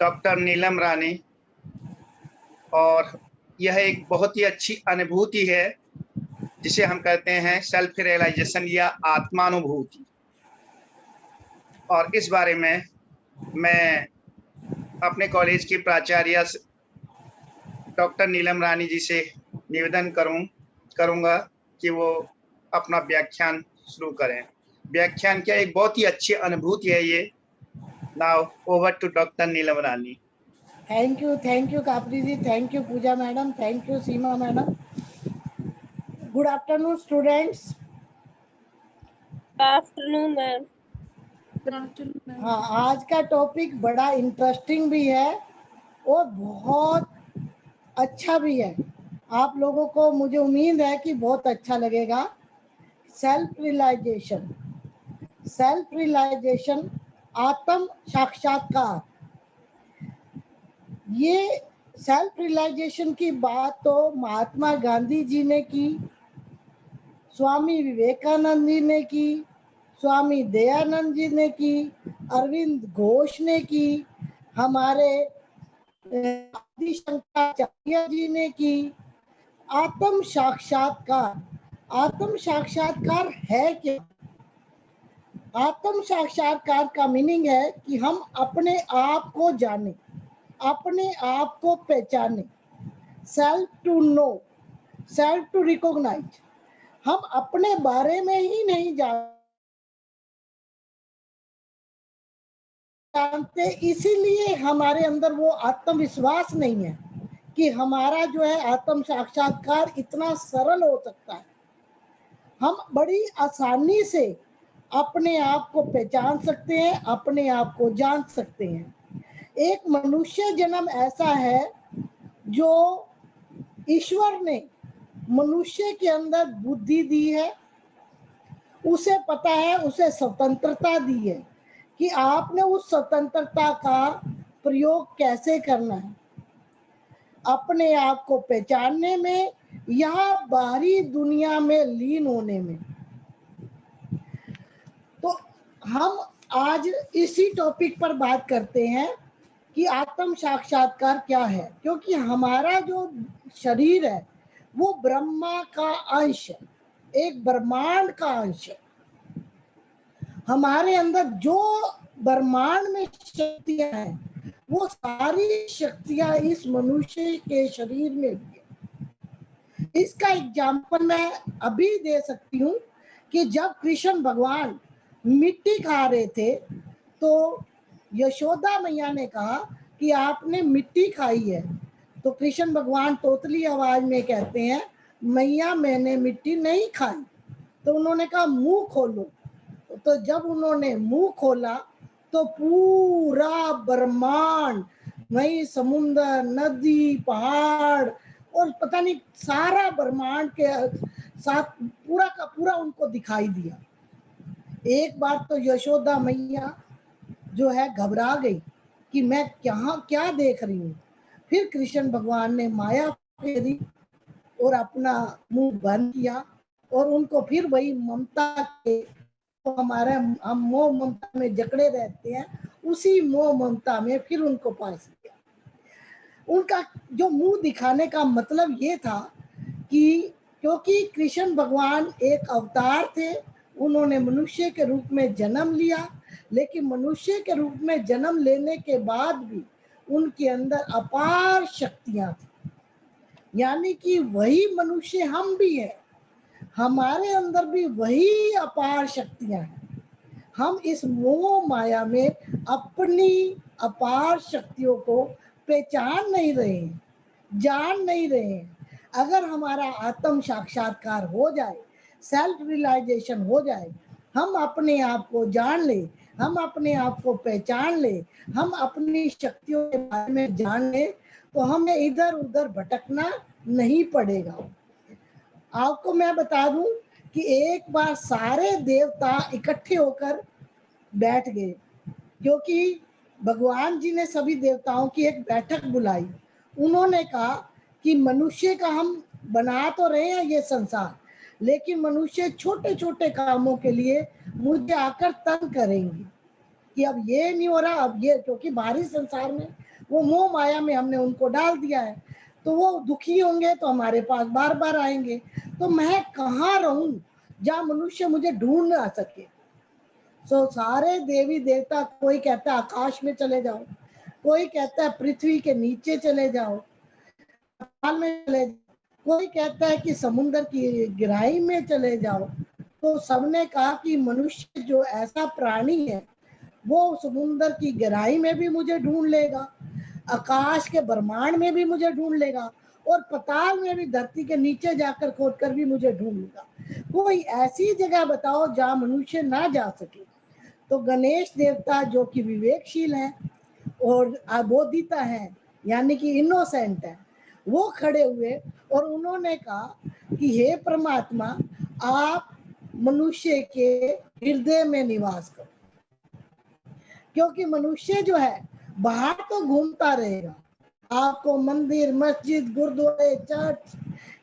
Doctor Neelam रानी, और यह एक बहुत ही अच्छी अनुभूति है जिसे हम कहते हैं सेल्फ रियलाइजेशन या आत्मानुभूति। और इस बारे में मैं अपने कॉलेज की प्राचार्य डॉक्टर नीलम रानी जी से निवेदन करूंगा कि वो अपना व्याख्यान शुरू करें। व्याख्यान क्या, एक बहुत ही अच्छी अनुभूति है ये। Now over to doctor Neelam Rani. Thank you Kapri ji, thank you Pooja madam, thank you Seema madam. Good afternoon students. Good afternoon ma'am. हाँ, आज का टॉपिक बड़ा इंटरेस्टिंग भी है और बहुत अच्छा भी है। आप लोगों को मुझे उम्मीद है कि बहुत अच्छा लगेगा। सेल्फ रियलाइजेशन, आत्म साक्षात्कार। ये सेल्फ रियलाइजेशन की बात तो महात्मा गांधी जी ने की, स्वामी विवेकानंद जी ने की, स्वामी दयानंद जी ने की, अरविंद घोष ने की, हमारे आदि शंकराचार्य जी ने की। आत्म साक्षात्कार है क्या? आत्म साक्षात्कार का मीनिंग है कि हम अपने आप को जाने, अपने आप को पहचाने। Self to know, self to recognise. हम अपने बारे में ही नहीं जानते, इसीलिए हमारे अंदर वो आत्मविश्वास नहीं है कि हमारा जो है आत्म साक्षात्कार इतना सरल हो सकता है। हम बड़ी आसानी से अपने आप को पहचान सकते हैं, अपने आप को जान सकते हैं। एक मनुष्य जन्म ऐसा है जो ईश्वर ने मनुष्य के अंदर बुद्धि दी है, उसे पता है, उसे स्वतंत्रता दी है कि आपने उस स्वतंत्रता का प्रयोग कैसे करना है अपने आप को पहचानने में या बाहरी दुनिया में लीन होने में। तो हम आज इसी टॉपिक पर बात करते हैं कि आत्म साक्षात्कार क्या है, क्योंकि हमारा जो शरीर है वो ब्रह्मा का अंश है, एक ब्रह्मांड का अंश है। हमारे अंदर जो ब्रह्मांड में शक्तियां हैं वो सारी शक्तियां इस मनुष्य के शरीर में भी है। इसका एग्जाम्पल मैं अभी दे सकती हूँ कि जब कृष्ण भगवान मिट्टी खा रहे थे तो यशोदा मैया ने कहा कि आपने मिट्टी खाई है, तो कृष्ण भगवान तोतली आवाज में कहते हैं, मैया मैंने मिट्टी नहीं खाई। तो उन्होंने कहा मुंह खोलो। तो जब उन्होंने मुंह खोला तो पूरा ब्रह्मांड, वही समुद्र, नदी, पहाड़ और पता नहीं सारा ब्रह्मांड के साथ पूरा का पूरा उनको दिखाई दिया। एक बार तो यशोदा मैया जो है घबरा गई कि मैं क्या देख रही हूँ। फिर कृष्ण भगवान ने माया फेरी और अपना मुंह बंद किया और उनको फिर वही ममता के, तो हमारे हम मोह ममता में जकड़े रहते हैं, उसी मोह ममता में फिर उनको पास किया। उनका जो मुंह दिखाने का मतलब ये था कि क्योंकि कृष्ण भगवान एक अवतार थे, उन्होंने मनुष्य के रूप में जन्म लिया, लेकिन मनुष्य के रूप में जन्म लेने के बाद भी उनके अंदर अपार शक्तियां थी। यानी कि वही मनुष्य हम भी हैं, हमारे अंदर भी वही अपार शक्तियां हैं। हम इस मोह माया में अपनी अपार शक्तियों को पहचान नहीं रहे, जान नहीं रहे। अगर हमारा आत्म साक्षात्कार हो जाए, सेल्फ रियलाइजेशन हो जाए, हम अपने आप को जान ले, हम अपने आप को पहचान ले, हम अपनी शक्तियों के बारे में जान ले, तो हमें इधर उधर भटकना नहीं पड़ेगा। आपको मैं बता दूं कि एक बार सारे देवता इकट्ठे होकर बैठ गए, क्योंकि भगवान जी ने सभी देवताओं की एक बैठक बुलाई। उन्होंने कहा कि मनुष्य का हम बना तो रहे हैं ये संसार, लेकिन मनुष्य छोटे छोटे कामों के लिए मुझे आकर तंग करेंगे। कि अब ये नहीं हो रहा, अब ये, क्योंकि बाहरी संसार में वो मोह माया में हमने उनको डाल दिया है, तो वो दुखी होंगे तो हमारे पास बार बार आएंगे। तो मैं कहाँ रहूं जहाँ मनुष्य मुझे ढूंढ ना सके। सो सारे देवी देवता, कोई कहता है आकाश में चले जाओ, कोई कहता है पृथ्वी के नीचे चले जाओ, पाताल में चले जाओ, कोई कहता है कि समुद्र की गहराई में चले जाओ। तो सबने कहा कि मनुष्य जो ऐसा प्राणी है वो समुद्र की गहराई में भी मुझे ढूंढ लेगा, आकाश के ब्रह्मांड में भी मुझे ढूंढ लेगा, और पाताल में भी, धरती के नीचे जाकर खोद कर भी मुझे ढूंढ लेगा। कोई ऐसी जगह बताओ जहाँ मनुष्य ना जा सके। तो गणेश देवता जो कि विवेकशील हैं और अबोधिता हैं, यानी कि इनोसेंट है, वो खड़े हुए और उन्होंने कहा कि हे परमात्मा, आप मनुष्य के हृदय में निवास करो, क्योंकि मनुष्य जो है बाहर तो घूमता रहेगा, आपको मंदिर, मस्जिद, गुरुद्वारे, चर्च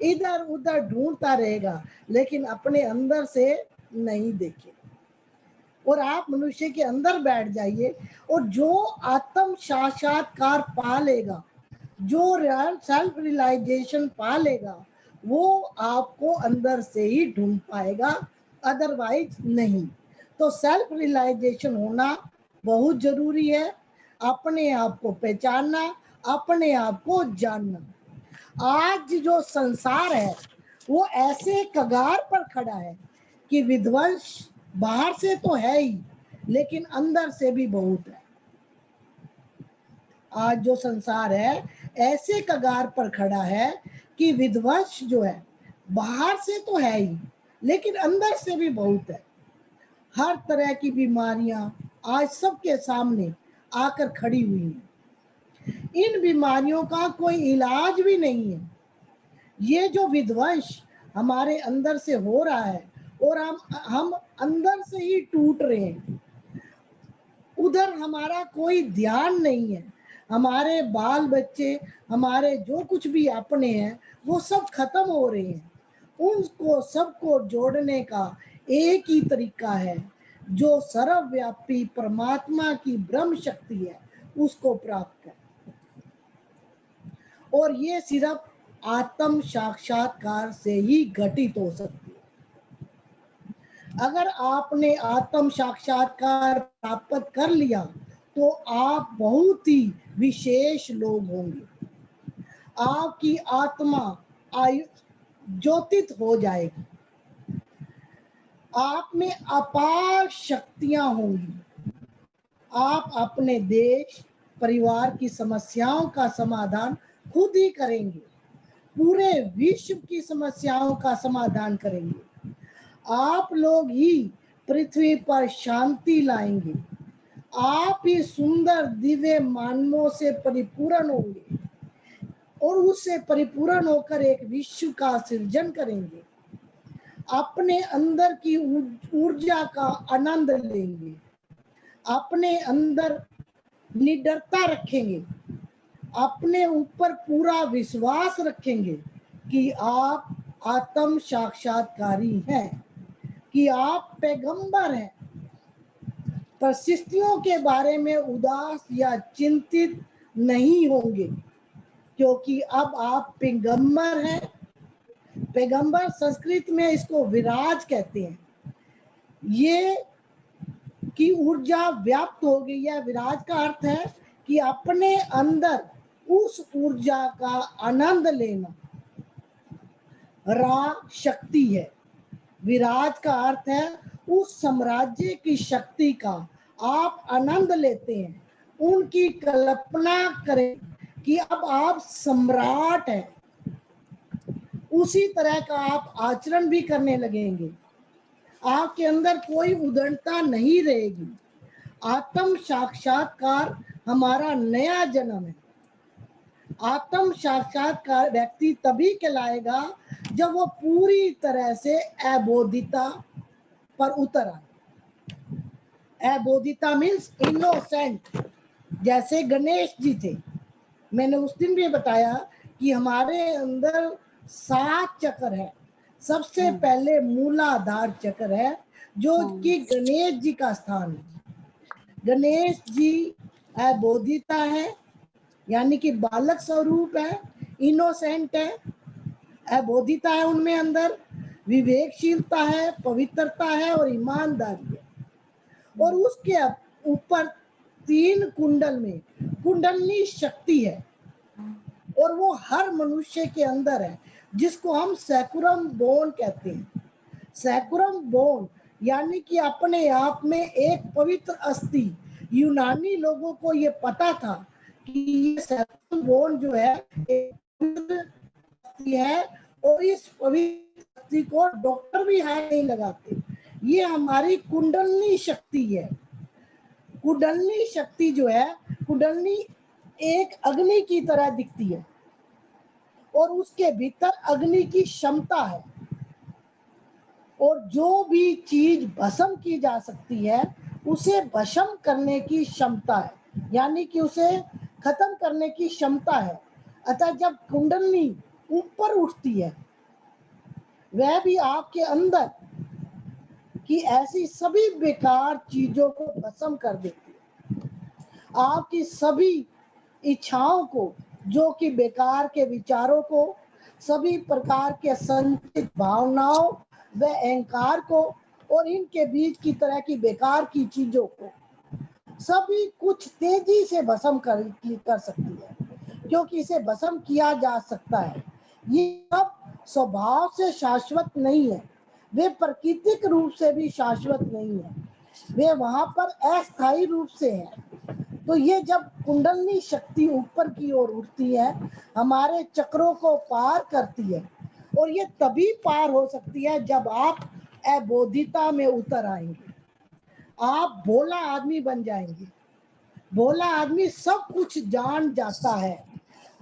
इधर उधर ढूंढता रहेगा, लेकिन अपने अंदर से नहीं देखेगा। और आप मनुष्य के अंदर बैठ जाइए, और जो आत्म साक्षात्कार पा लेगा, जो सेल्फ रियलाइजेशन पा लेगा, वो आपको अंदर से ही ढूंढ पाएगा, अदरवाइज नहीं। तो सेल्फ रियलाइजेशन होना बहुत जरूरी है, अपने आप को पहचानना, अपने आप को जानना। आज जो संसार है वो ऐसे कगार पर खड़ा है कि विध्वंस बाहर से तो है ही, लेकिन अंदर से भी बहुत है। आज जो संसार है ऐसे कगार पर खड़ा है कि विध्वंस जो है बाहर से तो है ही, लेकिन अंदर से भी बहुत है। हर तरह की बीमारियां आज सबके सामने आकर खड़ी हुई हैं। इन बीमारियों का कोई इलाज भी नहीं है। ये जो विध्वंस हमारे अंदर से हो रहा है और हम अंदर से ही टूट रहे हैं, उधर हमारा कोई ध्यान नहीं है। हमारे बाल बच्चे, हमारे जो कुछ भी अपने हैं, वो सब खत्म हो रहे हैं। उनको सबको जोड़ने का एक ही तरीका है, जो सर्वव्यापी परमात्मा की ब्रह्म शक्ति है, उसको प्राप्त कर। और ये सिर्फ आत्म साक्षात्कार से ही घटित हो सकती है। अगर आपने आत्म साक्षात्कार प्राप्त कर लिया तो आप बहुत ही विशेष लोग होंगे। आपकी आत्मा ज्योतित हो जाएगी, आप में अपार शक्तियां होंगी। आप अपने देश परिवार की समस्याओं का समाधान खुद ही करेंगे, पूरे विश्व की समस्याओं का समाधान करेंगे। आप लोग ही पृथ्वी पर शांति लाएंगे। आप ही सुंदर दिव्य मानवों से परिपूर्ण होंगे और उससे परिपूर्ण होकर एक विश्व का सृजन करेंगे। अपने अंदर की ऊर्जा का आनंद लेंगे, अपने अंदर निडरता रखेंगे, अपने ऊपर पूरा विश्वास रखेंगे कि आप आत्म साक्षात्कारी हैं, कि आप पैगंबर हैं। परिस्थितियों के बारे में उदास या चिंतित नहीं होंगे, क्योंकि अब आप पैगंबर हैं। पैगंबर संस्कृत में इसको विराज कहते हैं। ये की ऊर्जा व्याप्त हो गई है। विराज का अर्थ है कि अपने अंदर उस ऊर्जा का आनंद लेना। रा शक्ति है, विराज का अर्थ है उस साम्राज्य की शक्ति का आप आनंद लेते हैं। उनकी कल्पना करें कि अब आप सम्राट हैं, उसी तरह का आप आचरण भी करने लगेंगे। आपके अंदर कोई उदंडता नहीं रहेगी। आत्म साक्षात्कार हमारा नया जन्म है। आत्म साक्षात्कार व्यक्ति तभी कहलाएगा जब वो पूरी तरह से अबोधिता पर उतर आए। अबोधिता मीन्स इनोसेंट, जैसे गणेश जी थे। मैंने उस दिन भी बताया कि हमारे अंदर 7 चक्र है। सबसे पहले मूलाधार चक्र है, जो कि गणेश जी का स्थान है। गणेश जी अबोधिता है, यानी कि बालक स्वरूप है, इनोसेंट है, अबोधिता है, उनमें अंदर विवेकशीलता है, पवित्रता है और ईमानदारी है। और उसके ऊपर 3 कुंडल में कुंडलनी शक्ति है, और वो हर मनुष्य के अंदर है, जिसको हम सैकुरम बोन कहते हैं। सैकुरम बोन यानी कि अपने आप में एक पवित्र अस्थि। यूनानी लोगों को ये पता था कि ये सैकुरम बोन जो है एक पवित्र अस्थि है, और इस पवित्र अस्थि को डॉक्टर भी हाथ नहीं लगाते। ये हमारी कुंडलनी शक्ति है। कुंडलनी शक्ति जो है, कुंडलनी एक अग्नि की तरह दिखती है, और उसके भीतर अग्नि की क्षमता है, और जो भी चीज भस्म की जा सकती है उसे भस्म करने की क्षमता है, यानी कि उसे खत्म करने की क्षमता है। अतः जब कुंडलनी ऊपर उठती है, वह भी आपके अंदर की ऐसी सभी बेकार चीजों को भस्म कर देती है। आपकी सभी इच्छाओं को, जो कि बेकार के विचारों को, सभी प्रकार के संचित भावनाओं व अहंकार को, और इनके बीच की तरह की बेकार की चीजों को, सभी कुछ तेजी से भस्म कर सकती है, क्योंकि इसे भस्म किया जा सकता है। ये सब स्वभाव से शाश्वत नहीं है, वे प्राकृतिक रूप से भी शाश्वत नहीं है, वे वहां पर अस्थायी रूप से हैं। तो ये जब कुंडलनी शक्ति ऊपर की ओर उठती है, हमारे चक्रों को पार करती है, और ये तभी पार हो सकती है जब आप अबोधिता में उतर आएंगे, आप भोला आदमी बन जाएंगे। भोला आदमी सब कुछ जान जाता है।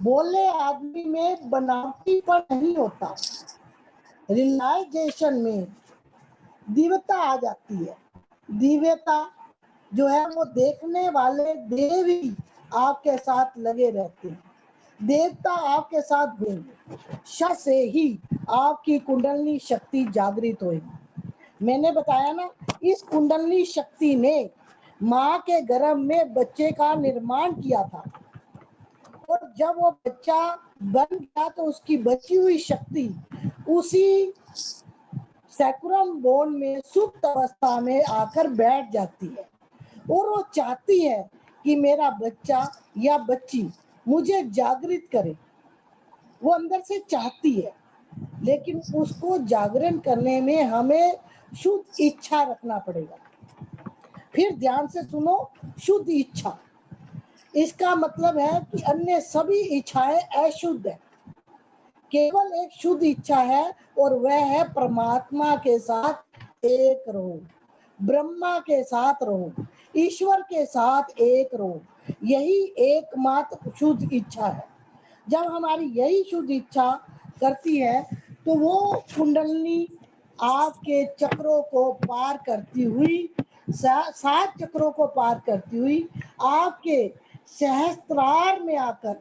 भोले आदमी में बनावटीपन नहीं होता। रियलाइजेशन में दिव्यता आ जाती है। दिव्यता जो है वो देखने वाले देव ही आपके साथ लगे रहते हैं, देवता आपके साथ होंगे। शा से ही आपकी कुंडलनी शक्ति जागृत होगी। मैंने बताया ना, इस कुंडलनी शक्ति ने माँ के गर्भ में बच्चे का निर्माण किया था, और जब वो बच्चा बन गया तो उसकी बची हुई शक्ति उसी सैकुरम बोन में सुप्त अवस्था में आकर बैठ जाती है, और वो चाहती है कि मेरा बच्चा या बच्ची मुझे जागृत करे। वो अंदर से चाहती है, लेकिन उसको जागरण करने में हमें शुद्ध इच्छा रखना पड़ेगा। फिर ध्यान से सुनो, शुद्ध इच्छा, इसका मतलब है कि अन्य सभी इच्छाएं अशुद्ध है। केवल एक शुद्ध इच्छा है, और वह है परमात्मा के साथ एक रहो, ब्रह्मा के साथ रहो, ईश्वर के साथ एक रहो। यही एकमात्र शुद्ध इच्छा है। जब हमारी यही शुद्ध इच्छा करती है, तो वो कुंडलनी आपके चक्रों को पार करती हुई, 7 चक्रों को पार करती हुई आपके सहस्त्रार में आकर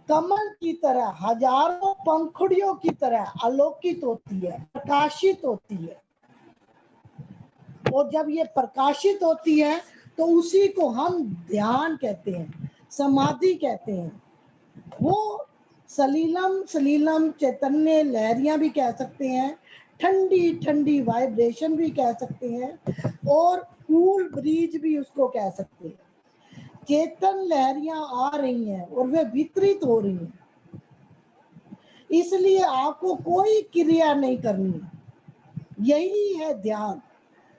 कमल की तरह, हजारों पंखुड़ियों की तरह आलोकित होती है, प्रकाशित होती है। और जब ये प्रकाशित होती है तो उसी को हम ध्यान कहते हैं, समाधि कहते हैं। वो सलीलम सलीलम चैतन्य लहरियां भी कह सकते हैं, ठंडी ठंडी वाइब्रेशन भी कह सकते हैं, और कूल ब्रीज भी उसको कह सकते हैं। चेतन लहरियां आ रही हैं और वे वितरित हो रही हैं, इसलिए आपको कोई क्रिया नहीं करनी है। यही है ध्यान।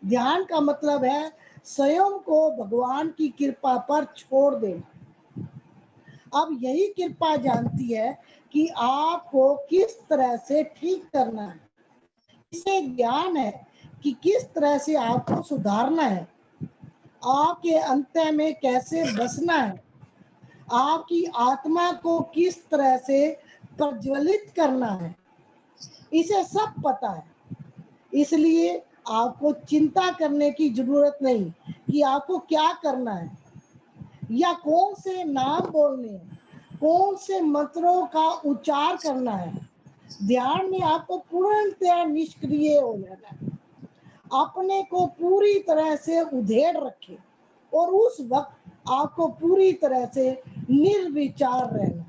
ध्यान का मतलब है स्वयं को भगवान की कृपा पर छोड़ देना। अब यही कृपा जानती है कि आपको किस तरह से ठीक करना है। इसे ज्ञान है कि किस तरह से आपको सुधारना है, आपके अंत में कैसे बसना है, आपकी आत्मा को किस तरह से प्रज्वलित करना है। इसे सब पता है, इसलिए आपको चिंता करने की जरूरत नहीं कि आपको क्या करना है, या कौन से नाम बोलने हैं, कौन से मंत्रों का उच्चार करना है। ध्यान में आपको पूर्णतः निष्क्रिय हो जाना है। अपने को पूरी तरह से उधेड़ रखे और उस वक्त आपको पूरी तरह से निर्विचार रहना।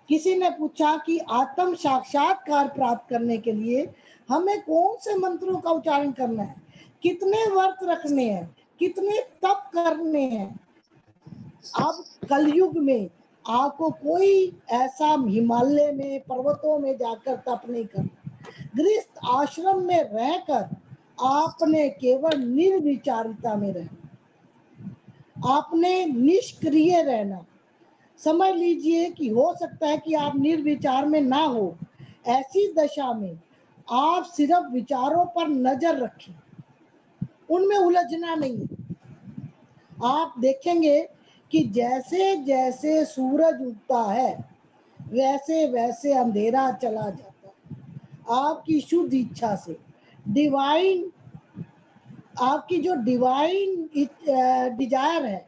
किसी ने पूछा कि आत्म साक्षात्कार प्राप्त करने के लिए हमें कौन से मंत्रों का उच्चारण करना है, कितने व्रत रखने हैं, कितने तप करने हैं। अब कलयुग में आपको कोई ऐसा हिमालय में पर्वतों में जाकर तप नहीं करना। गृहस्थ आश्रम में रहकर आपने केवल निर्विचारिता में रहना, आपने निष्क्रिय रहना। समझ लीजिए कि हो सकता है कि आप निर्विचार में ना हो, ऐसी दशा में आप सिर्फ विचारों पर नजर रखें, उनमें उलझना नहीं। आप देखेंगे कि जैसे जैसे सूरज उगता है वैसे वैसे अंधेरा चला जाता है। आपकी शुद्ध इच्छा से डिवाइन, आपकी जो डिवाइन डिजायर है,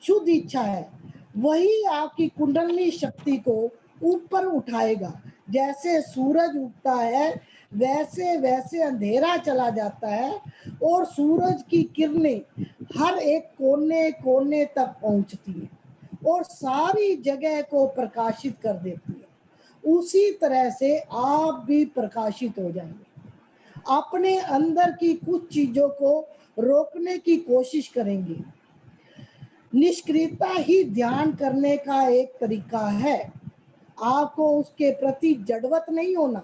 शुद्ध इच्छा है, वही आपकी कुंडलनी शक्ति को ऊपर उठाएगा। जैसे सूरज उगता है वैसे वैसे अंधेरा चला जाता है और सूरज की किरणें हर एक कोने कोने तक पहुंचती है और सारी जगह को प्रकाशित कर देती है। उसी तरह से आप भी प्रकाशित हो जाएंगे। अपने अंदर की कुछ चीजों को रोकने की कोशिश करेंगे। निष्क्रियता ही ध्यान करने का एक तरीका है। आपको उसके प्रति जड़वत नहीं होना,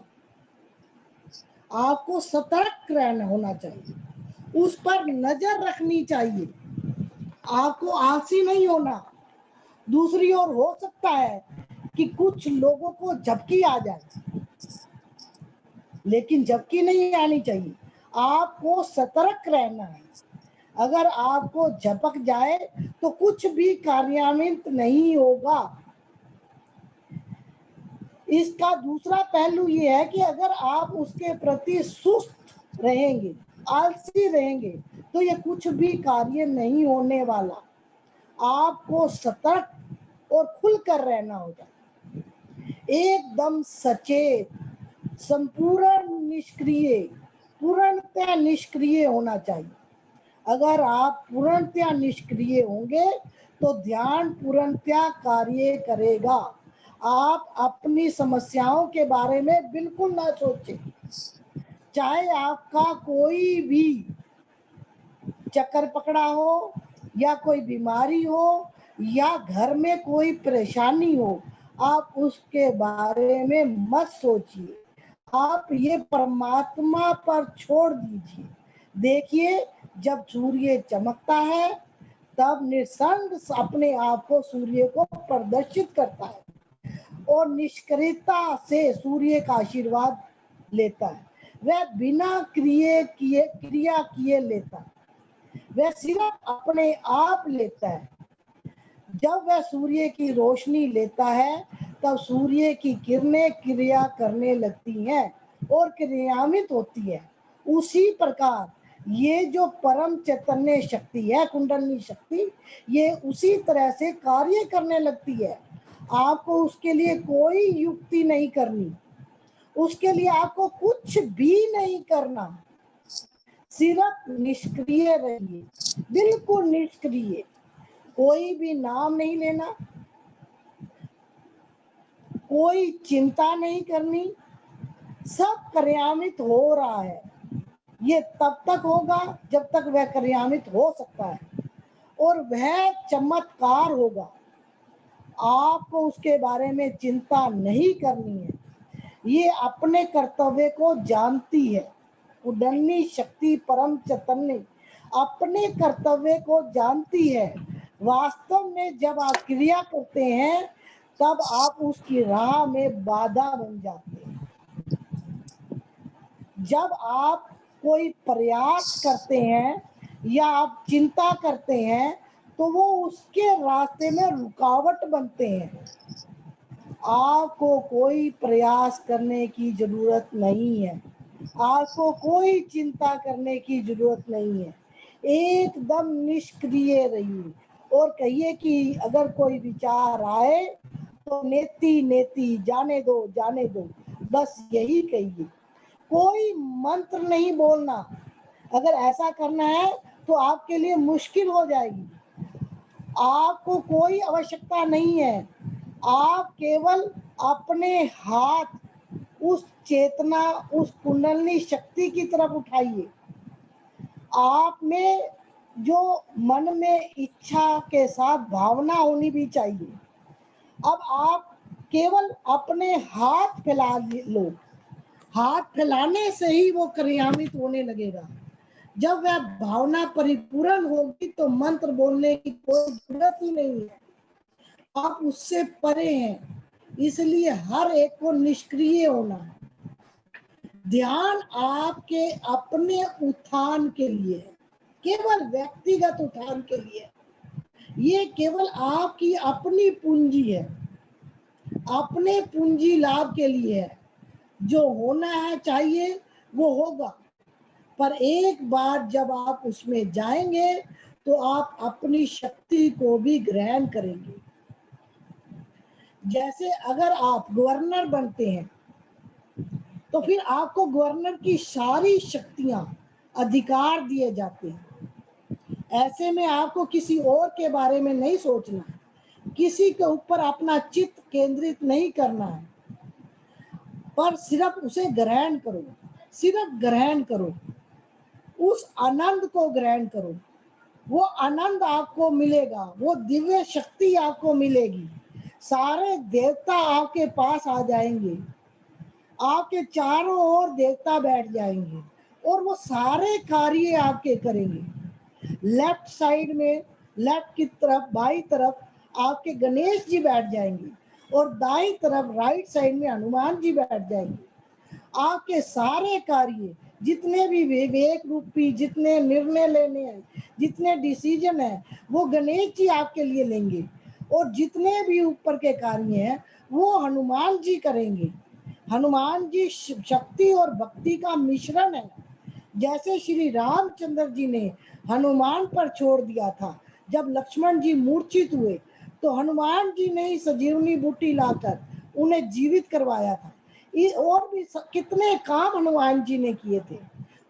आपको सतर्क रहना होना चाहिए, उस पर नजर रखनी चाहिए। आपको आलसी नहीं होना। दूसरी ओर हो सकता है कि कुछ लोगों को झपकी आ जाए, लेकिन झपकी नहीं आनी चाहिए। आपको सतर्क रहना है। अगर आपको झपक जाए तो कुछ भी कार्यान्वित नहीं होगा। इसका दूसरा पहलू ये है कि अगर आप उसके प्रति सुस्त रहेंगे, आलसी रहेंगे, तो ये कुछ भी कार्य नहीं होने वाला। आपको सतर्क और खुलकर रहना होगा, एकदम सचेत, संपूर्ण निष्क्रिय, पूर्णतः निष्क्रिय होना चाहिए। अगर आप पूर्णतः निष्क्रिय होंगे तो ध्यान पूर्णतः कार्य करेगा। आप अपनी समस्याओं के बारे में बिल्कुल ना सोचें। चाहे आपका कोई भी चक्कर पकड़ा हो या कोई बीमारी हो या घर में कोई परेशानी हो, आप उसके बारे में मत सोचिए। आप ये परमात्मा पर छोड़ दीजिए। देखिए, जब सूर्य चमकता है तब निसंग अपने आप को सूर्य को प्रदर्शित करता है और निष्क्रियता से सूर्य का आशीर्वाद लेता है। वह बिना क्रिया किए लेता है, वह सिर्फ अपने आप लेता है। जब वह सूर्य की रोशनी लेता है तब सूर्य की किरणें क्रिया करने लगती हैं और क्रियान्वित होती है। उसी प्रकार ये जो परम चैतन्य शक्ति है, कुंडलनी शक्ति, ये उसी तरह से कार्य करने लगती है। आपको उसके लिए कोई युक्ति नहीं करनी, उसके लिए आपको कुछ भी नहीं करना, सिर्फ निष्क्रिय रहिए, बिल्कुल निष्क्रिय। कोई भी नाम नहीं लेना, कोई चिंता नहीं करनी, सब क्रियान्वित हो रहा है। ये तब तक होगा जब तक वह क्रियान्वित हो सकता है और वह चमत्कार होगा। आपको उसके बारे में चिंता नहीं करनी है। ये अपने कर्तव्य को जानती है। कुंडलनी शक्ति परम चैतन्य अपने कर्तव्य को जानती है। वास्तव में जब आप क्रिया करते हैं तब आप उसकी राह में बाधा बन जाते हैं। जब आप कोई प्रयास करते हैं या आप चिंता करते हैं तो वो उसके रास्ते में रुकावट बनते हैं। आपको कोई प्रयास करने की जरूरत नहीं है, आपको कोई चिंता करने की जरूरत नहीं है। एकदम निष्क्रिय रहिए और कहिए कि अगर कोई विचार आए तो नेति नेति, जाने दो जाने दो, बस यही कहिए। कोई मंत्र नहीं बोलना। अगर ऐसा करना है तो आपके लिए मुश्किल हो जाएगी। आपको कोई आवश्यकता नहीं है, आप केवल अपने हाथ उस चेतना, उस कुंडलनी शक्ति की तरफ उठाइए। आप में जो मन में इच्छा के साथ भावना होनी भी चाहिए। अब आप केवल अपने हाथ फैला लो, हाथ फैलाने से ही वो क्रियान्वित होने लगेगा। जब वह भावना परिपूर्ण होगी तो मंत्र बोलने की कोई जरूरत ही नहीं है, आप उससे परे हैं। इसलिए हर एक को निष्क्रिय होना है। ध्यान आपके अपने उत्थान के लिए है, केवल व्यक्तिगत उत्थान के लिए। ये केवल आपकी अपनी पूंजी है, अपने पूंजी लाभ के लिए है। जो होना है चाहिए वो होगा, पर एक बार जब आप उसमें जाएंगे तो आप अपनी शक्ति को भी ग्रहण करेंगे। जैसे अगर आप गवर्नर बनते हैं तो फिर आपको गवर्नर की सारी शक्तियां, अधिकार दिए जाते हैं। ऐसे में आपको किसी और के बारे में नहीं सोचना है, किसी के ऊपर अपना चित्त केंद्रित नहीं करना है, पर सिर्फ उसे ग्रहण करो, सिर्फ ग्रहण करो, उस आनंद को ग्रहण करो। वो आनंद आपको मिलेगा, वो दिव्य शक्ति आपको मिलेगी। सारे देवता आपके पास आ जाएंगे, आपके चारों ओर देवता बैठ जाएंगे और वो सारे कार्य आपके करेंगे। लेफ्ट साइड में, लेफ्ट की तरफ, बाई तरफ आपके गणेश जी बैठ जाएंगे और दाई तरफ राइट साइड में हनुमान जी बैठ जाएंगे। आपके सारे कार्य, जितने भी विवेक रूपी, जितने निर्णय लेने हैं, जितने डिसीजन है, वो गणेश जी आपके लिए लेंगे और जितने भी ऊपर के कार्य हैं वो हनुमान जी करेंगे। हनुमान जी शक्ति और भक्ति का मिश्रण है। जैसे श्री रामचंद्र जी ने हनुमान पर छोड़ दिया था, जब लक्ष्मण जी मूर्छित हुए तो हनुमान जी ने ही संजीवनी बूटी लाकर उन्हें जीवित करवाया था। और भी कितने काम हनुमान जी ने किए थे।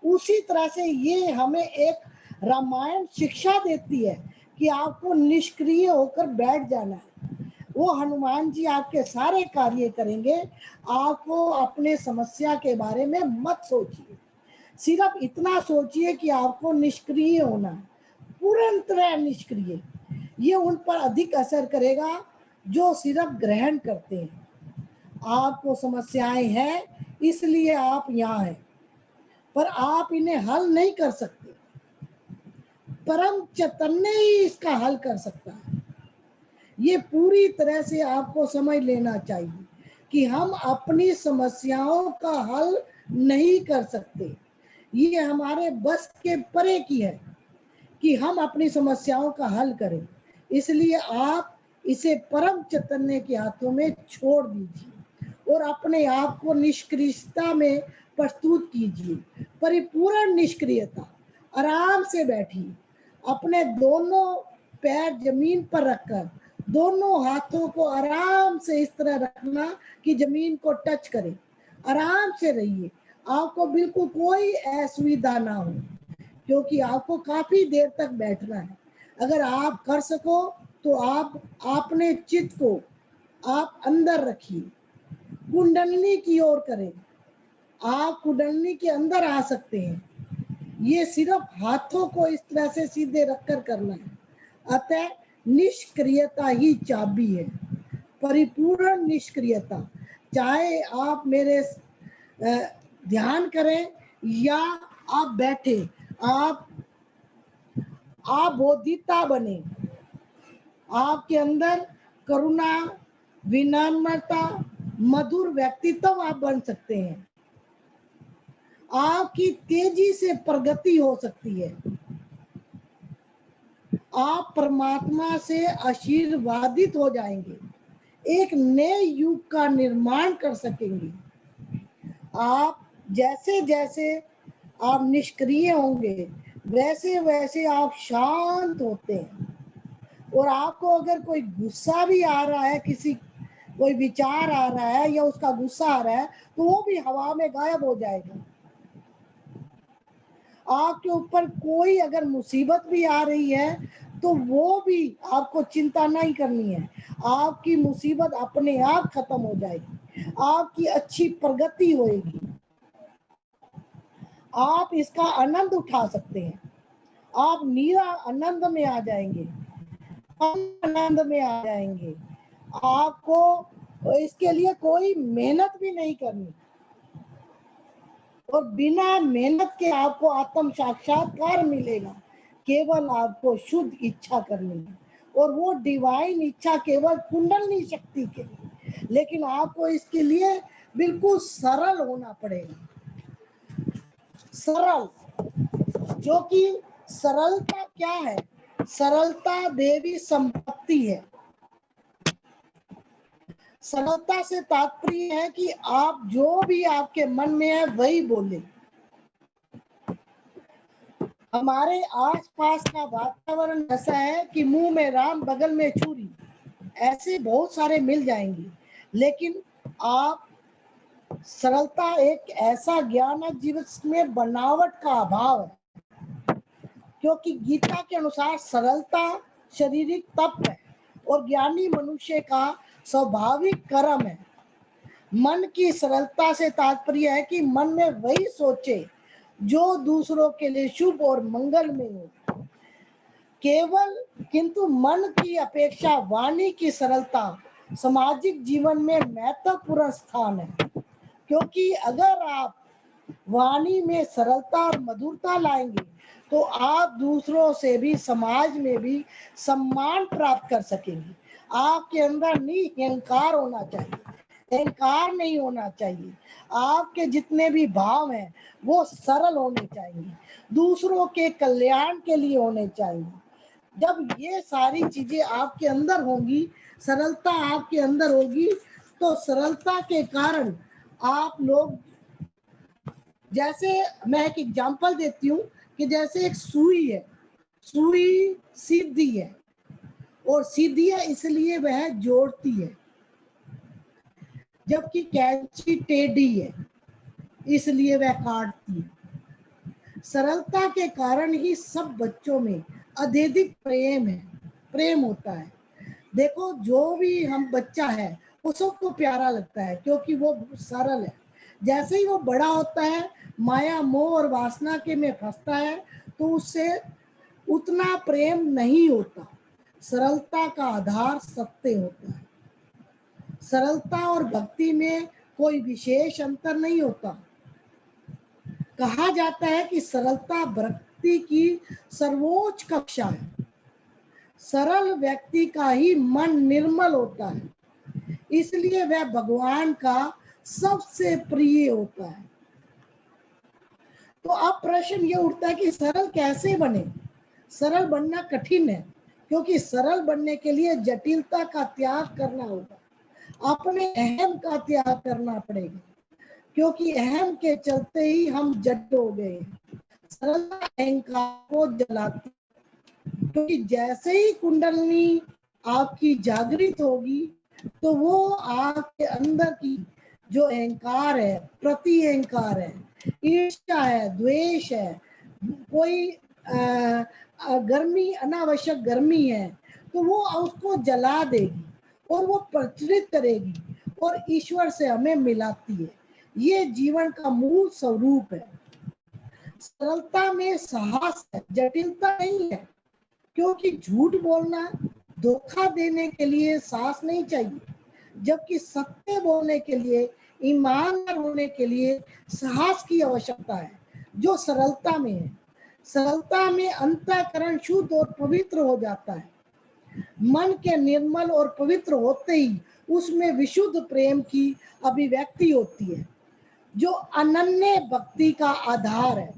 उसी तरह से ये हमें एक रामायण शिक्षा देती है कि आपको निष्क्रिय होकर बैठ जाना है। वो हनुमान जी आपके सारे कार्य करेंगे। आपको अपने समस्या के बारे में मत सोचिए, सिर्फ इतना सोचिए कि आपको निष्क्रिय होना है, पूर्ण तरह निष्क्रिय। ये उन पर अधिक असर करेगा जो सिर्फ ग्रहण करते हैं। आपको समस्याएं हैं इसलिए आप यहाँ हैं, पर आप इन्हें हल नहीं कर सकते। परम चैतन्य ही इसका हल कर सकता है। ये पूरी तरह से आपको समझ लेना चाहिए कि हम अपनी समस्याओं का हल नहीं कर सकते। ये हमारे बस के परे की है कि हम अपनी समस्याओं का हल करें। इसलिए आप इसे परम चैतन्य के हाथों में छोड़ दीजिए और अपने आप को निष्क्रियता में प्रस्तुत कीजिए। परिपूर्ण निष्क्रियता। आराम से बैठिए, अपने दोनों पैर जमीन पर रखकर दोनों हाथों को आराम से इस तरह रखना कि जमीन को टच करे। आराम से रहिए, आपको बिल्कुल कोई असुविधा ना हो, क्योंकि आपको काफी देर तक बैठना है। अगर आप कर सको तो आप अपने चित्त को आप अंदर रखिए, कुंडलनी की ओर करें। आप कुंडलनी के अंदर आ सकते हैं। ये सिर्फ हाथों को इस तरह से सीधे रखकर करना है। अतः निष्क्रियता ही चाबी है, परिपूर्ण निष्क्रियता। चाहे आप मेरे ध्यान करें या आप बैठे, आप बोधिता बने। आपके अंदर करुणा, विनम्रता, मधुर व्यक्तित्व आप बन सकते हैं। आपकी तेजी से प्रगति हो सकती है। आप परमात्मा से आशीर्वादित हो जाएंगे, एक नए युग का निर्माण कर सकेंगे। आप जैसे जैसे आप निष्क्रिय होंगे वैसे वैसे आप शांत होते हैं। और आपको अगर कोई गुस्सा भी आ रहा है, किसी कोई विचार आ रहा है या उसका गुस्सा आ रहा है, तो वो भी हवा में गायब हो जाएगा। आपके ऊपर कोई अगर मुसीबत भी आ रही है तो वो भी आपको चिंता नहीं करनी है, आपकी मुसीबत अपने आप खत्म हो जाएगी, आपकी अच्छी प्रगति होएगी, आप इसका आनंद उठा सकते हैं, आप नीरा आनंद में आ जाएंगे, आनंद में आ जाएंगे। आपको इसके लिए कोई मेहनत भी नहीं करनी और बिना मेहनत के आपको आत्म साक्षात्कार मिलेगा। केवल आपको शुद्ध इच्छा करनी है और वो डिवाइन इच्छा केवल कुंडलनी शक्ति के लिए, लेकिन आपको इसके लिए बिल्कुल सरल होना पड़ेगा। सरल, जो कि सरलता क्या है? सरलता देवी संपत्ति है। सरलता से तात्पर्य है कि आप जो भी आपके मन में है वही बोले। हमारे आसपास का वातावरण ऐसा है कि मुंह में राम बगल में छुरी, ऐसे बहुत सारे मिल जाएंगे, लेकिन आप सरलता एक ऐसा ज्ञान है जिसमें बनावट का अभाव है, क्योंकि गीता के अनुसार सरलता शारीरिक तप है और ज्ञानी मनुष्य का स्वाभाविक कर्म है। मन की सरलता से तात्पर्य है कि मन में वही सोचे जो दूसरों के लिए शुभ और मंगल में हो। केवल किंतु मन की अपेक्षा वाणी की सरलता सामाजिक जीवन में महत्वपूर्ण स्थान है, क्योंकि अगर आप वाणी में सरलता और मधुरता लाएंगे तो आप दूसरों से भी, समाज में भी सम्मान प्राप्त कर सकेंगे। आपके अंदर निरहंकार होना चाहिए, अहंकार नहीं होना चाहिए। आपके जितने भी भाव हैं वो सरल होने चाहिए, दूसरों के कल्याण के लिए होने चाहिए। जब ये सारी चीजें आपके अंदर होंगी, सरलता आपके अंदर होगी, तो सरलता के कारण आप लोग, जैसे मैं एक एग्जांपल देती हूँ कि जैसे एक सुई है, सुई सीधी है और सीधी है इसलिए वह जोड़ती है, जबकि कैंची टेढ़ी है इसलिए वह काटती है। सरलता के कारण ही सब बच्चों में अत्यधिक प्रेम होता है। देखो, जो भी हम बच्चा है वो सबको प्यारा लगता है क्योंकि वो सरल है। जैसे ही वो बड़ा होता है, माया मोह और वासना के में फंसता है तो उससे उतना प्रेम नहीं होता। सरलता का आधार सत्य होता है। सरलता और भक्ति में कोई विशेष अंतर नहीं होता। कहा जाता है कि सरलता भक्ति की सर्वोच्च कक्षा है। सरल व्यक्ति का ही मन निर्मल होता है, इसलिए वह भगवान का सबसे प्रिय होता है। तो अब प्रश्न ये उठता है कि सरल कैसे बने? सरल बनना कठिन है, क्योंकि सरल बनने के लिए जटिलता का त्याग करना होगा, अपने अहम का त्याग करना पड़ेगा, क्योंकि अहम के चलते ही हम जड़ हो गए। सरलता अहंकार को जलाती, क्योंकि जैसे ही कुंडलनी आपकी जागृत होगी तो वो आपके अंदर की जो अहंकार है, प्रति अहंकार है, ईर्ष्या है, द्वेष है, कोई गर्मी, अनावश्यक गर्मी है, तो वो उसको जला देगी और वो प्रज्वलित करेगी और ईश्वर से हमें मिलाती है। ये जीवन का मूल स्वरूप है। सरलता में साहस है, जटिलता नहीं है, क्योंकि झूठ बोलना, धोखा देने के लिए साहस नहीं चाहिए, जबकि सत्य बोलने के लिए, ईमानदार होने के लिए साहस की आवश्यकता है, जो सरलता में है। सरलता में अंतःकरण शुद्ध और पवित्र हो जाता है। मन के निर्मल और पवित्र होते ही उसमें विशुद्ध प्रेम की अभिव्यक्ति होती है, जो अनन्य भक्ति का आधार है।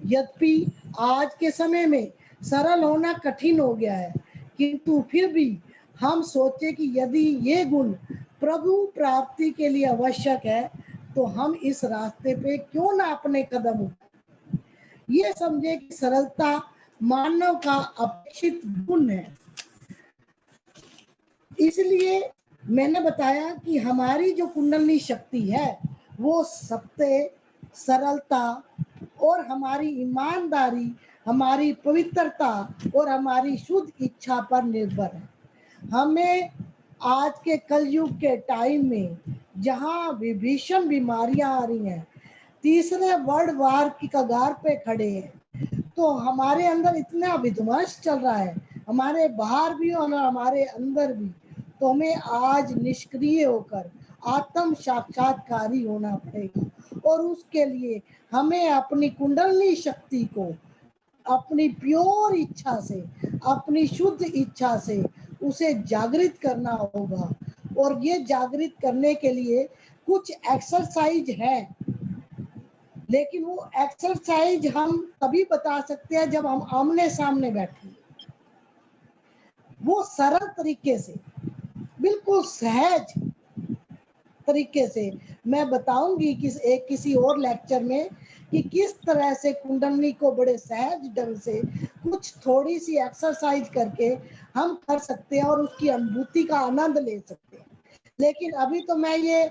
यद्यपि आज के समय में सरल होना कठिन हो गया है, किंतु फिर भी हम सोचे कि यदि ये गुण प्रभु प्राप्ति के लिए आवश्यक है तो हम इस रास्ते पे क्यों ना अपने कदम उठाएं। ये समझे कि सरलता मानव का अपेक्षित गुण है। इसलिए मैंने बताया कि हमारी जो कुंडली शक्ति है वो सत्य, सरलता और हमारी ईमानदारी, हमारी पवित्रता और हमारी शुद्ध इच्छा पर निर्भर है। हमें आज के कलयुग के टाइम में जहाँ विभीषण बीमारियां आ रही हैं, तीसरे वर्ल्ड वार की कगार पे खड़े हैं, तो हमारे अंदर इतना विध्वंस चल रहा है, हमारे बाहर भी और हमारे अंदर भी, तो हमें आज निष्क्रिय होकर आत्म साक्षात्कारी होना पड़ेगा। और उसके लिए हमें अपनी कुंडलनी शक्ति को अपनी प्योर इच्छा से, अपनी शुद्ध इच्छा से उसे जागृत करना होगा। और ये जागृत करने के लिए कुछ एक्सरसाइज है, लेकिन वो एक्सरसाइज हम तभी बता सकते हैं जब हम आमने सामने बैठे। वो सरल तरीके से, बिल्कुल सहज तरीके से मैं बताऊंगी किसी और लेक्चर में कि किस तरह से कुंडलनी को बड़े सहज ढंग से कुछ थोड़ी सी एक्सरसाइज करके हम कर सकते हैं और उसकी अनुभूति का आनंद ले सकते हैं। लेकिन अभी तो मैं ये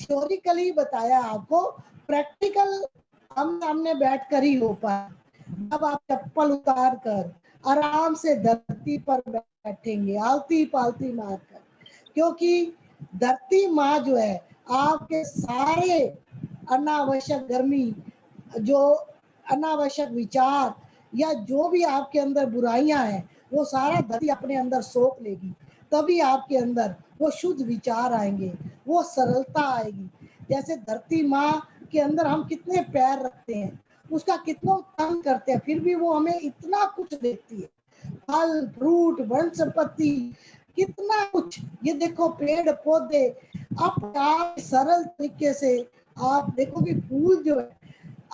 थ्योरिकली बताया आपको, प्रैक्टिकल हम सामने बैठ कर ही हो पाए। जब आप चप्पल उतार कर आराम से धरती पर बैठेंगे आलती पालती मार कर, क्योंकि धरती माँ जो है आपके सारे अनावश्यक गर्मी, जो अनावश्यक विचार या जो भी आपके अंदर बुराइयां हैं, वो सारा धरती अपने अंदर सोख लेगी। तभी आपके अंदर वो शुद्ध विचार आएंगे, वो सरलता आएगी। जैसे धरती माँ के अंदर हम कितने पैर रखते हैं, उसका कितना तंग करते हैं, फिर भी वो हमें इतना कुछ देती है, फल फ्रूट वनस्पति कितना कुछ। ये देखो पेड़ पौधे आप सरल तरीके से आप देखो कि फूल जो है,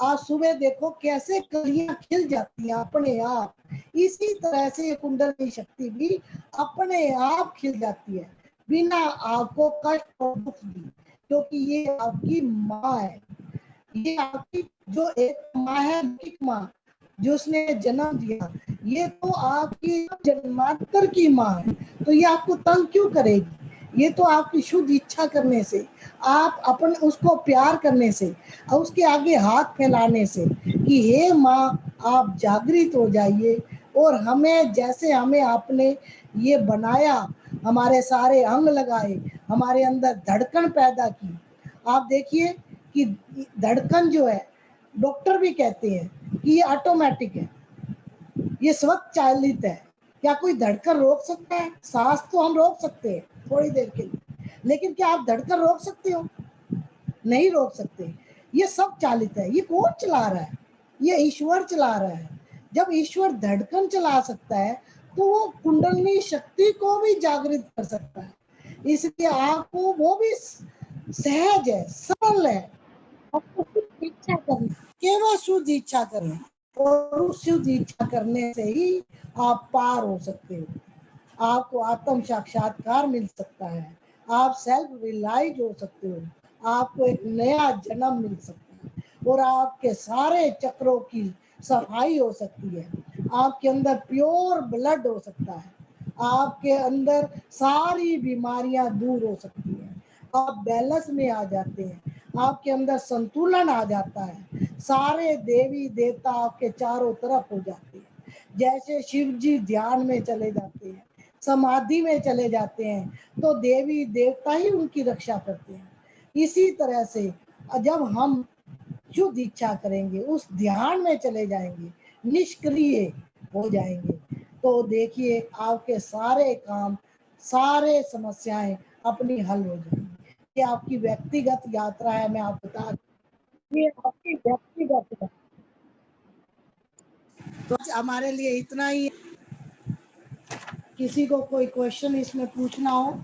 आज सुबह देखो कैसे कलियां खिल जाती हैं अपने आप। इसी तरह से ये कुंडलनी शक्ति भी अपने आप खिल जाती है बिना आपको कष्ट और दुख दी, क्योंकि ये आपकी माँ है। ये आपकी जो एक माँ है, माँ जो उसने जन्म दिया, ये तो आपकी जन्मांतर की माँ है, तो ये आपको तंग क्यों करेगी? ये तो आपकी शुद्ध इच्छा करने से, आप अपन उसको प्यार करने से और उसके आगे हाथ फैलाने से कि हे माँ आप जागृत हो जाइए और हमें जैसे हमें आपने ये बनाया, हमारे सारे अंग लगाए, हमारे अंदर धड़कन पैदा की। आप देखिए कि धड़कन जो है, डॉक्टर भी कहते हैं कि ये ऑटोमेटिक है, ये स्वचालित है। क्या कोई धड़कन रोक सकता है? सांस तो हम रोक सकते हैं थोड़ी देर के लिए, लेकिन क्या आप धड़कन रोक सकते हो? नहीं रोक सकते। ये सब चालित है। ये कौन चला रहा है? ये ईश्वर चला रहा है। जब ईश्वर धड़कन चला सकता है तो वो कुंडलनी शक्ति को भी जागृत कर सकता है। इसलिए आपको वो भी सहज है, सरल है। आपको सिर्फ इच्छा करनी, केवल शुद्ध इच्छा करनी, और उस शुद्ध इच्छा करने से ही आप पार हो सकते हो। आपको आत्म साक्षात्कार मिल सकता है, आप सेल्फ रियलाइज हो सकते हो, आपको एक नया जन्म मिल सकता है और आपके सारे चक्रों की सफाई हो सकती है। आपके अंदर प्योर ब्लड हो सकता है, आपके अंदर सारी बीमारियां दूर हो सकती हैं, आप बैलेंस में आ जाते हैं, आपके अंदर संतुलन आ जाता है, सारे देवी देवता आपके चारों तरफ हो जाते हैं। जैसे शिव जी ध्यान में चले जाते हैं, समाधि में चले जाते हैं, तो देवी देवता ही उनकी रक्षा करते हैं। इसी तरह से जब हम शुद्ध इच्छा करेंगे, उस ध्यान में चले जाएंगे, निष्क्रिय हो जाएंगे, तो देखिए आपके सारे काम, सारे समस्याएं अपनी हल हो जाएंगी। ये आपकी व्यक्तिगत यात्रा है, मैं आपको बता, ये आपकी व्यक्तिगत है। तो हमारे लिए इतना ही। किसी को कोई क्वेश्चन इसमें पूछना हो?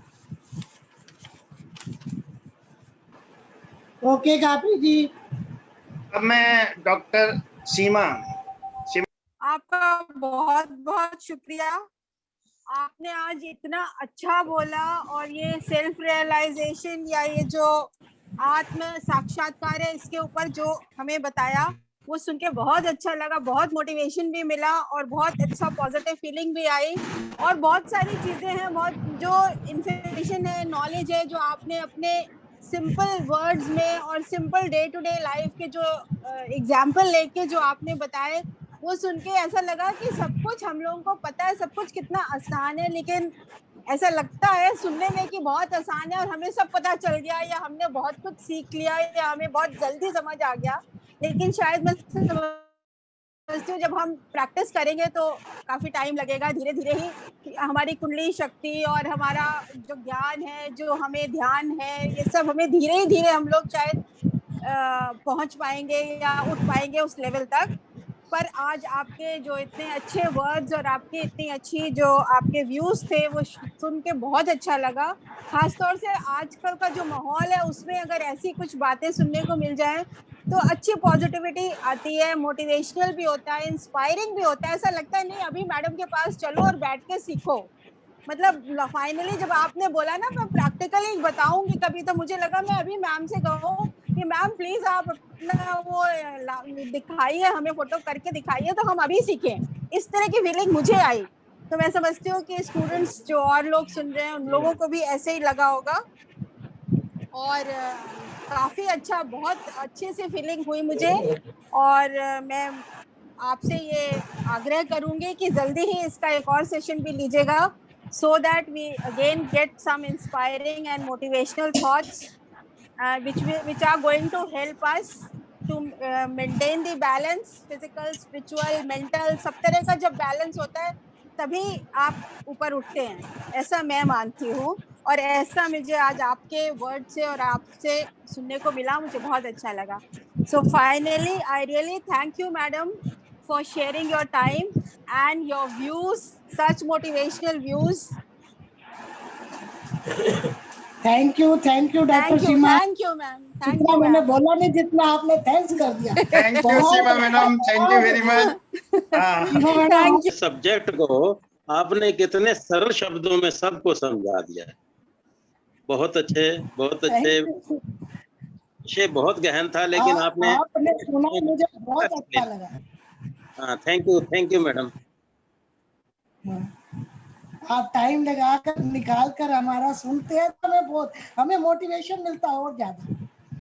ओके कापी जी। अब मैं डॉक्टर सीमा। आपका बहुत बहुत शुक्रिया। आपने आज इतना अच्छा बोला और ये सेल्फ रियलाइजेशन या ये जो आत्म साक्षात्कार है इसके ऊपर जो हमें बताया वो सुन के बहुत अच्छा लगा, बहुत मोटिवेशन भी मिला और बहुत अच्छा पॉजिटिव फीलिंग भी आई। और बहुत सारी चीजें हैं, बहुत जो इंफॉर्मेशन है, नॉलेज है जो आपने अपने सिंपल वर्ड्स में और simple day to day life के जो एग्जाम्पल लेके जो आपने बताए, वो सुन के ऐसा लगा कि सब कुछ हम लोगों को पता है, सब कुछ कितना आसान है, लेकिन ऐसा लगता है सुनने में कि बहुत आसान है और हमें सब पता चल गया, या हमने बहुत कुछ सीख लिया, या हमें बहुत जल्दी समझ आ गया। लेकिन शायद मैं समझती हूँ जब हम प्रैक्टिस करेंगे तो काफी टाइम लगेगा, धीरे धीरे ही हमारी कुंडली शक्ति और हमारा जो ज्ञान है, जो हमें ध्यान है, ये सब हमें धीरे धीरे हम लोग शायद पहुंच पाएंगे या उठ पाएंगे उस लेवल तक। पर आज आपके जो इतने अच्छे वर्ड्स और आपकी इतनी अच्छी जो आपके व्यूज थे, वो सुन के बहुत अच्छा लगा। खासतौर से आजकल का जो माहौल है उसमें अगर ऐसी कुछ बातें सुनने को मिल जाए तो अच्छी पॉजिटिविटी आती है, मोटिवेशनल भी होता है, इंस्पायरिंग भी होता है। ऐसा लगता है नहीं, अभी मैडम के पास चलो और बैठ के सीखो। मतलब फाइनली जब आपने बोला ना मैं प्रैक्टिकली बताऊंगी कभी, तो मुझे लगा मैं अभी मैम से कहूँ कि मैम प्लीज आप अपना वो दिखाइए, हमें फोटो करके दिखाइए तो हम अभी सीखें। इस तरह की फीलिंग मुझे आई। तो मैं समझती हूँ कि स्टूडेंट्स जो और लोग सुन रहे हैं उन लोगों को भी ऐसे ही लगा होगा। और काफी अच्छा, बहुत अच्छे से फीलिंग हुई मुझे। और मैं आपसे ये आग्रह करूंगी कि जल्दी ही इसका एक और सेशन भी लीजिएगा, so that we again get some inspiring and motivational thoughts which are going to help us to maintain the balance, physical, spiritual, mental, सब तरह का जब बैलेंस होता है तभी आप ऊपर उठते हैं, ऐसा मैं मानती हूँ। और ऐसा मुझे आज आपके वर्ड से और आपसे सुनने को मिला, मुझे बहुत अच्छा लगा। So finally, I really thank you, madam, for sharing your time and your views, such motivational views. Thank you doctor Seema. Thank you, ma'am. Thank जितना you, मैंने ma'am. बोला नहीं, जितना आपने थैंक्स कर दिया। Thank you Seema madam, thank you very much. Seema madam, Thank you. Subject को आपने कितने सरल शब्दों में सबको समझा दिया है। बहुत अच्छे, बहुत अच्छे। विषय बहुत गहन था, लेकिन आपने सुना, मुझे बहुत अच्छा लगा। हाँ, थैंक यू मैडम। आप टाइम लगाकर निकाल कर हमारा सुनते हैं तो हमें मोटिवेशन मिलता है और ज्यादा।